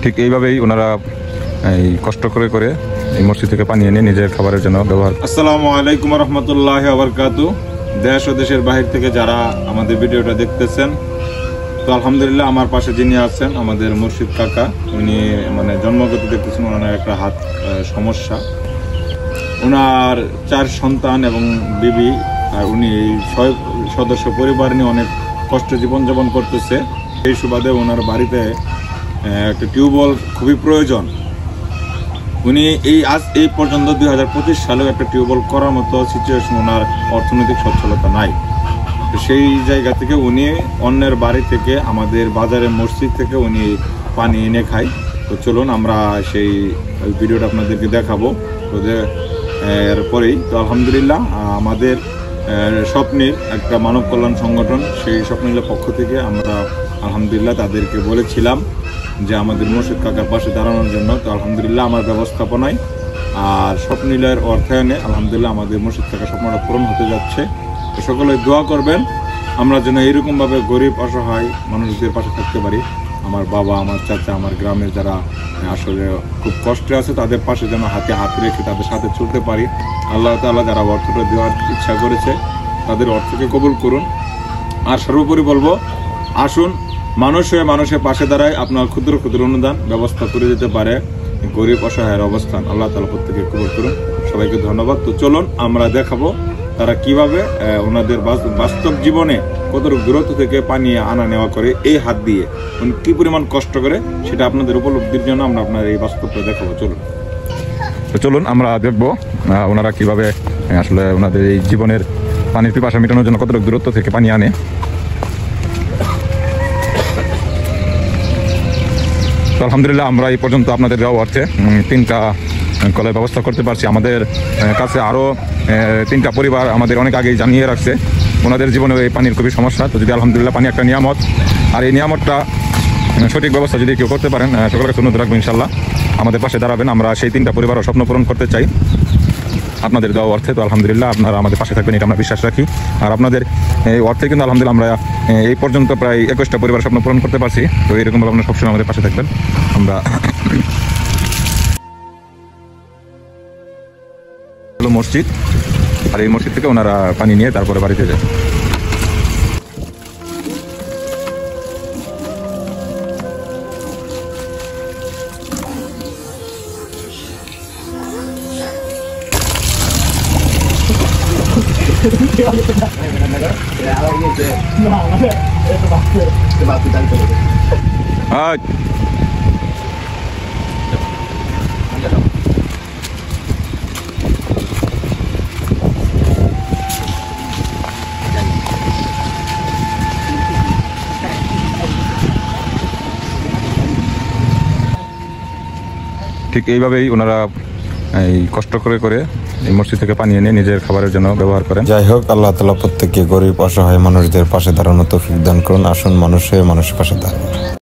ঠিক এইভাবেই ওনারা এই কষ্ট করে করে এই মসজিদ থেকে পানি এনে নিজের খাবারের জন্য ব্যবহার। আসসালামু আলাইকুম রহমতুল্লাহি ওয়া বারাকাতুহু। দেশ ও দেশের বাহির থেকে যারা আমাদের ভিডিওটা দেখতেছেন, তো আলহামদুলিল্লাহ আমার পাশে যিনি আছেন আমাদের মুর্শিদ কাকা, উনি মানে জন্মগত দেখতেছেন ওনার একটা হাত সমস্যা। ওনার 4 সন্তান এবং বিবি, আর উনি 6 সদস্য পরিবার নিয়ে অনেক কষ্ট জীবনযাপন করতেছে। এই সুবাদে ওনার বাড়িতে একটা টিউবওয়েল খুবই প্রয়োজন। উনি এই পর্যন্ত 2025 সালেও একটা টিউবওয়েল করার মতো সিচুয়েশন, ওনার অর্থনৈতিক সচ্ছলতা নাই। তো সেই জায়গা থেকে উনি অন্যের বাড়ি থেকে আমাদের বাজারে মসজিদ থেকে উনি পানি এনে খায়। তো চলুন আমরা সেই ভিডিওটা আপনাদেরকে দেখাবো। তো এরপরেই তো আলহামদুলিল্লাহ আমাদের স্বপ্নের একটা মানব কল্যাণ সংগঠন, সেই স্বপ্নের পক্ষ থেকে আমরা আলহামদুলিল্লাহ তাদেরকে বলেছিলাম যে আমাদের মুর্শিদ কাকার পাশে দাঁড়ানোর জন্য। তো আলহামদুলিল্লাহ আমার ব্যবস্থাপনায় আর স্বপ্নিলয়ের অর্থায়নে আলহামদুলিল্লাহ আমাদের মুর্শিদ কাকার স্বপ্নটা পূরণ হতে যাচ্ছে। তো সকলে দোয়া করবেন আমরা যেন এইরকমভাবে গরিব অসহায় মানুষদের পাশে থাকতে পারি। আমার বাবা, আমার চাচা, আমার গ্রামের যারা আসলে খুব কষ্টে আছে তাদের পাশে যেন হাতে হাত রেখে তাদের সাথে চলতে পারি। আল্লাহ তাআলা যারা অর্থটা দেওয়ার ইচ্ছা করেছে তাদের অর্থকে কবুল করুন। আর সর্বোপরি বলবো, আসুন মানুষ হয়ে মানুষের পাশে দাঁড়ায়। আপনার ক্ষুদ্র ক্ষুদ্র অনুদান ব্যবস্থা করে দিতে পারে গরিব অসহায়ের অবস্থান। আল্লাহ তাআলা প্রত্যেকে কবুল করুন। সবাইকে ধন্যবাদ। তো চলুন আমরা দেখাবো তারা কিভাবে ওনাদের বাস্তব জীবনে কতটুকু দূরত্ব থেকে পানি আনা নেওয়া করে এই হাত দিয়ে উনি কি পরিমাণ কষ্ট করে, সেটা আপনাদের উপলব্ধির জন্য আমরা আপনার এই বাস্তবটা দেখাবো। চলুন আমরা দেখবো ওনারা কিভাবে আসলে ওনাদের এই জীবনের পানির পিপাসা মেটানোর জন্য কতটুকু দূরত্ব থেকে পানি আনে। তো আলহামদুলিল্লাহ আমরা এই পর্যন্ত আপনাদের দেওয়া অর্থে 3টা কলের ব্যবস্থা করতে পারছি। আমাদের কাছে আরও 3টা পরিবার আমাদের অনেক আগেই জানিয়ে রাখছে ওনাদের জীবনে এই পানির খুবই সমস্যা। তো যদি আলহামদুলিল্লাহ পানি একটা নিয়ামত, আর এই নিয়ামতটা সঠিক ব্যবস্থা যদি কেউ করতে পারেন সকলের কাছে অনুরোধ রাখবো ইনশাল্লাহ আমাদের পাশে দাঁড়াবেন। আমরা সেই 3টা পরিবারও স্বপ্ন পূরণ করতে চাই আপনাদের দেওয়া অর্থে। তো আলহামদুলিল্লাহ আপনারা আমাদের পাশে থাকবেন, এটা আমরা বিশ্বাস রাখি। আর আপনাদের এই অর্থে কিন্তু আলহামদুলিল্লাহ আমরা এই পর্যন্ত প্রায় 21টা পরিবার স্বপ্ন পূরণ করতে পারছি। তো এরকমভাবে আপনারা সবসময় আমাদের পাশে থাকবেন। আমরা মসজিদ, আর এই মসজিদ থেকে ওনারা পানি নিয়ে তারপরে বাড়িতে যায়। ঠিক এইভাবেই ওনারা এই কষ্ট করে করে এই মসজিদ থেকে পানি এনে নিজের খাবারের জন্য ব্যবহার করেন। যাই হোক, আল্লাহ তাআলা প্রত্যেককে গরিব অসহায় মানুষদের পাশে দাঁড়ানোর তৌফিক দান করুন। আসুন মানুষ হয়ে মানুষের পাশে দাঁড়ান।